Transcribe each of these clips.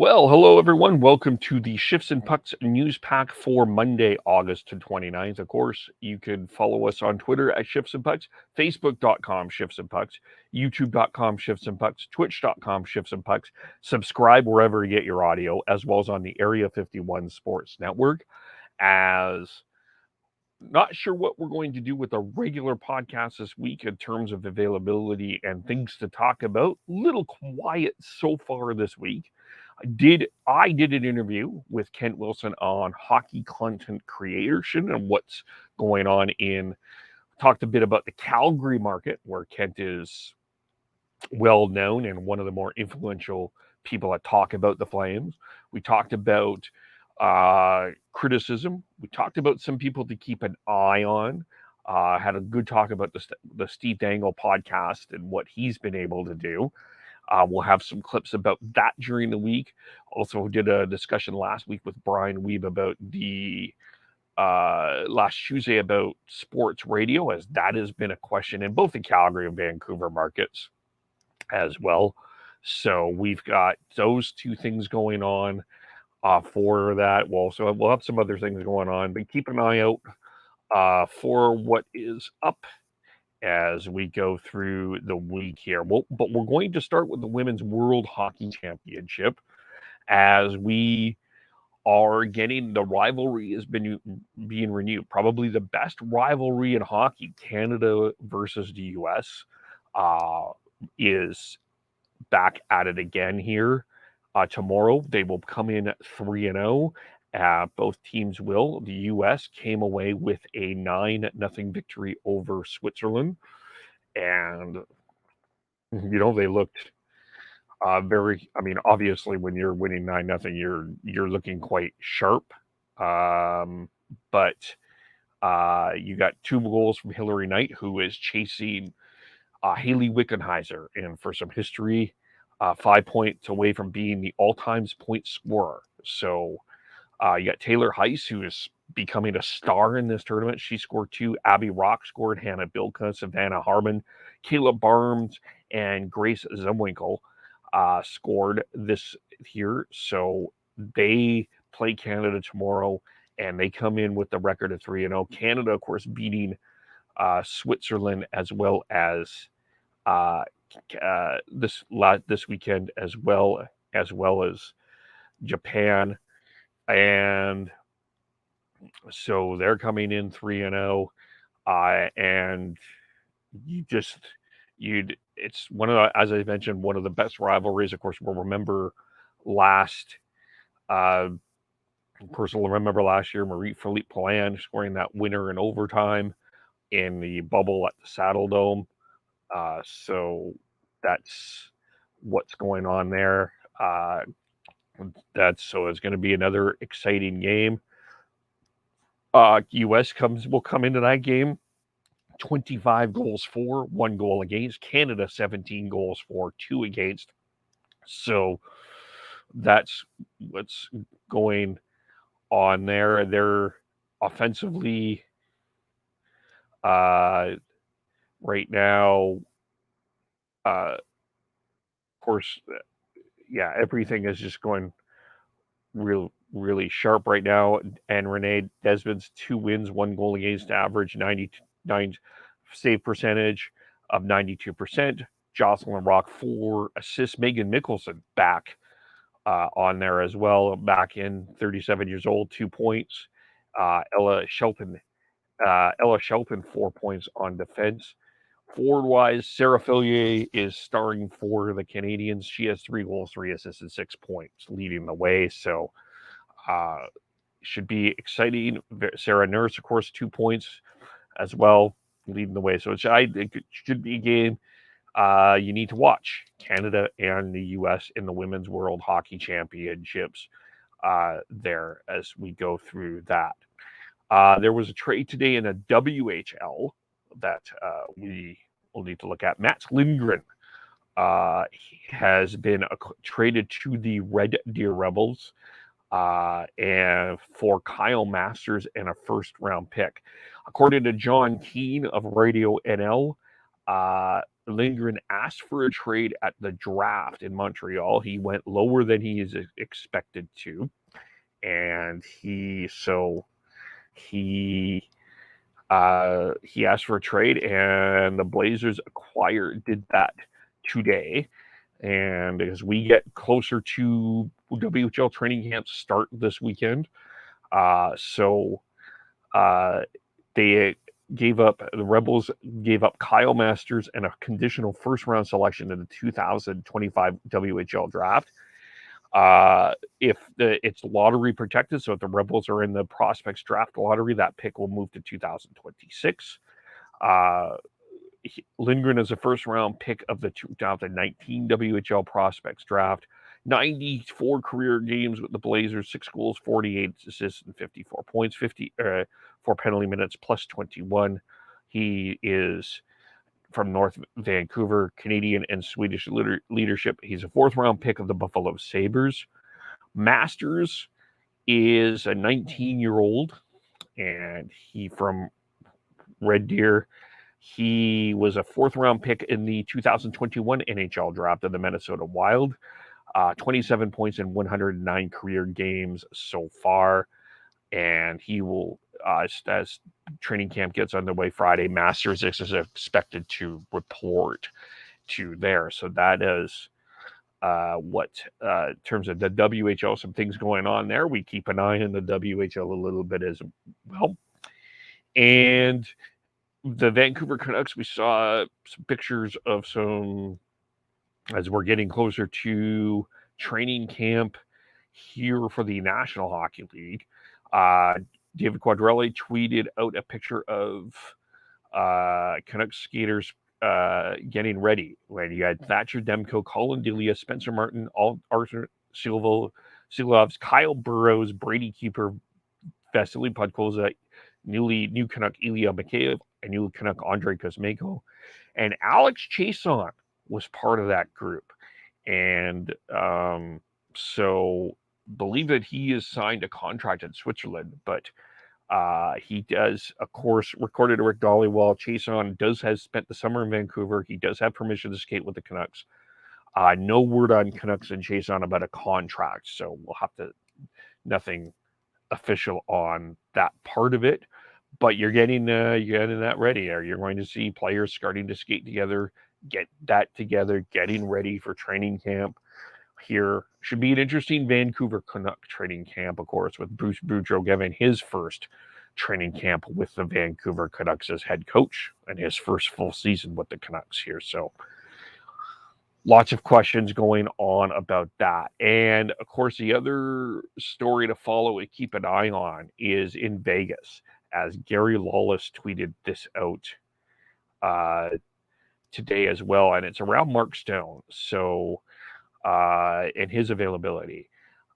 Well, hello everyone. Welcome to the Shifts and Pucks Newspack for Monday, August 29th. Of course, you can follow us on Twitter at Shifts and Pucks, Facebook.com Shifts and Pucks, YouTube.com Shifts and Pucks, Twitch.com Shifts and Pucks. Subscribe wherever you get your audio, as well as on the Area 51 Sports Network. As not sure what we're going to do with a regular podcast this week in terms of availability and things to talk about. Little quiet so far this week. I did an interview with Kent Wilson on hockey content creation and what's going on talked a bit about the Calgary market, where Kent is well known and one of the more influential people that talk about the Flames. We talked about criticism. We talked about some people to keep an eye on. Had a good talk about the Steve Dangle podcast and what he's been able to do. We'll have some clips about that during the week. Also did a discussion last week with Brian Weeb about the last Tuesday about sports radio, as that has been a question in both the Calgary and Vancouver markets as well. So we've got those two things going on for that. We'll have some other things going on, but keep an eye out for what is up as we go through the week here. But we're going to start with the Women's World Hockey Championship, as we are getting the rivalry has been being renewed. Probably the best rivalry in hockey, Canada versus the US, is back at it again here. Tomorrow they will come in 3-0. Both teams will. The U.S. came away with a 9-0 victory over Switzerland, and they looked very. I mean, obviously, when you're winning 9-0, you're looking quite sharp. But you got 2 goals from Hillary Knight, who is chasing Haley Wickenheiser, and for some history, 5 points away from being the all-time point scorer. So you got Taylor Heiss, who is becoming a star in this tournament. She scored 2. Abby Rock scored. Hannah Bilka, Savannah Harmon, Kayla Barnes, and Grace Zumwinkle scored this here. So they play Canada tomorrow, and they come in with the record of 3-0. Canada, of course, beating Switzerland as well as this weekend, as well as Japan, and so they're coming in 3-0, and it's one of the, as I mentioned, one of the best rivalries. Of course, we'll remember last year, Marie-Philippe Poulin scoring that winner in overtime in the bubble at the Saddle Dome. So that's what's going on there. It's going to be another exciting game. U.S. will come into that game 25 goals for, 1 goal against. Canada 17 goals for, 2 against. So that's what's going on there. They're offensively right now. Of course, everything is just going really sharp right now. And Renee Desmond's 2 wins, 1 goal against average, 99 save percentage of 92%. Jocelyn Rock 4 assists. Megan Mickelson back on there as well, back in, 37 years old, 2 points. Ella Shelton 4 points on defense. Forward-wise, Sarah Fillier is starring for the Canadians. She has 3 goals, 3 assists, and 6 points, leading the way. So should be exciting. Sarah Nurse, of course, 2 points as well, leading the way. So it should be a game you need to watch. Canada and the U.S. in the Women's World Hockey Championships there as we go through that. There was a trade today in a WHL that we will need to look at. Mats Lindgren has been traded to the Red Deer Rebels and for Kyle Masters and a first-round pick. According to John Keane of Radio NL, Lindgren asked for a trade at the draft in Montreal. He went lower than he is expected to, and he asked for a trade, and the Blazers did that today. And as we get closer to WHL training camp start this weekend, the Rebels gave up Kyle Masters and a conditional first-round selection in the 2025 WHL draft. It's lottery protected, so if the Rebels are in the prospects draft lottery, that pick will move to 2026. Lindgren is a first-round pick of the 2019 WHL prospects draft. 94 career games with the Blazers, 6 goals, 48 assists, and 54 points, 4 penalty minutes, plus 21. He is from North Vancouver, Canadian and Swedish leadership. He's a 4th-round pick of the Buffalo Sabres. Masters is a 19-year-old, and he from Red Deer. He was a 4th-round pick in the 2021 NHL draft of the Minnesota Wild. 27 points in 109 career games so far. And he will, as training camp gets underway Friday, Masters is expected to report to there. So that is in terms of the WHL, some things going on there. We keep an eye on the WHL a little bit as well. And the Vancouver Canucks, we saw some pictures of as we're getting closer to training camp here for the National Hockey League. David Quadrelli tweeted out a picture of Canucks skaters getting ready. When you had Thatcher Demko, Colin Delia, Spencer Martin, Arthur Silovs, Kyle Burrows, Brady Keeper, Vasily Podkolza, new Canuck Ilya Mikheyev, and new Canuck Andrei Kuzmenko, and Alex Chiasson was part of that group. And so believe that he has signed a contract in Switzerland, but he does, of course, recorded to Rick Dollywall. Chiasson has spent the summer in Vancouver. He does have permission to skate with the Canucks. No word on Canucks and Chiasson about a contract, so we'll have to, nothing official on that part of it. But you're getting that ready. You're going to see players starting to skate together, get that together, getting ready for training camp. Here should be an interesting Vancouver Canuck training camp, of course, with Bruce Boudreau giving his first training camp with the Vancouver Canucks as head coach and his first full season with the Canucks here. So lots of questions going on about that. And of course, the other story to follow and keep an eye on is in Vegas, as Gary Lawless tweeted this out today as well. And it's around Mark Stone. So, and his availability.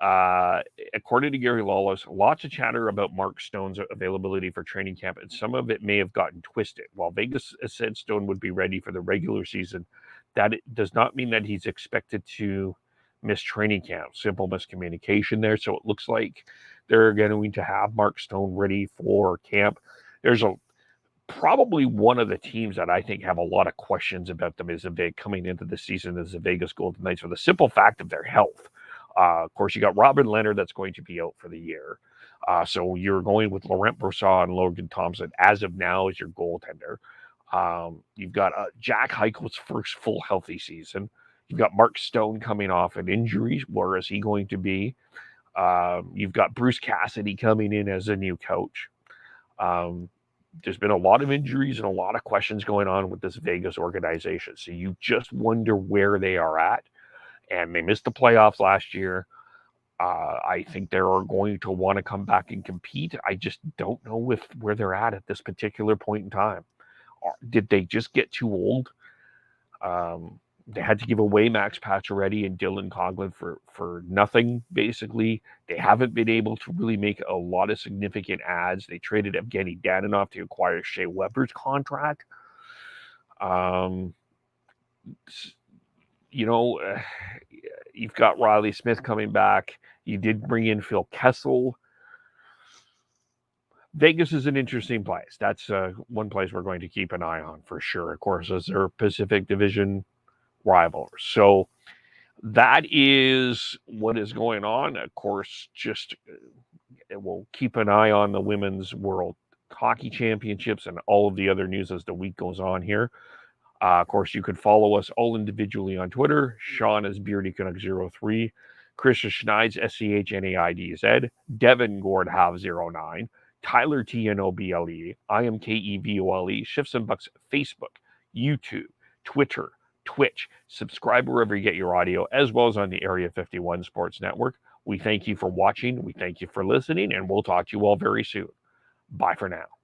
According to Gary Lawless, lots of chatter about Mark Stone's availability for training camp, and some of it may have gotten twisted. While Vegas said Stone would be ready for the regular season, that it does not mean that he's expected to miss training camp. Simple miscommunication there. So it looks like they're going to have Mark Stone ready for camp. There's probably one of the teams that I think have a lot of questions about them coming into the season is the Vegas Golden Knights, for the simple fact of their health. Of course, you got Robin Leonard that's going to be out for the year. So you're going with Laurent Brossoit and Logan Thompson as of now as your goaltender. You've got Jack Heichel's first full healthy season. You've got Mark Stone coming off an injury. Where is he going to be? You've got Bruce Cassidy coming in as a new coach. There's been a lot of injuries and a lot of questions going on with this Vegas organization. So you just wonder where they are at. And they missed the playoffs last year. I think they are going to want to come back and compete. I just don't know where they're at this particular point in time. Did they just get too old? They had to give away Max Pacioretty and Dylan Coghlan for nothing, basically. They haven't been able to really make a lot of significant adds. They traded Evgeny Dadonov to acquire Shea Weber's contract. You've got Riley Smith coming back. You did bring in Phil Kessel. Vegas is an interesting place. That's one place we're going to keep an eye on for sure. Of course, as their Pacific Division rivals. So that is what is going on. Of course, just we'll keep an eye on the Women's World Hockey Championships and all of the other news as the week goes on here. Of course, you could follow us all individually on Twitter. Sean is BeardyCanuck03. Krista Schneid's SCHNAIDZ. Devin Gord have 09. Tyler TNOBLE. I am KEVOLE. Shifts and Bucks Facebook, YouTube, Twitter, Twitch. Subscribe wherever you get your audio, as well as on the Area 51 Sports Network. We thank you for watching. We thank you for listening, and we'll talk to you all very soon. Bye for now.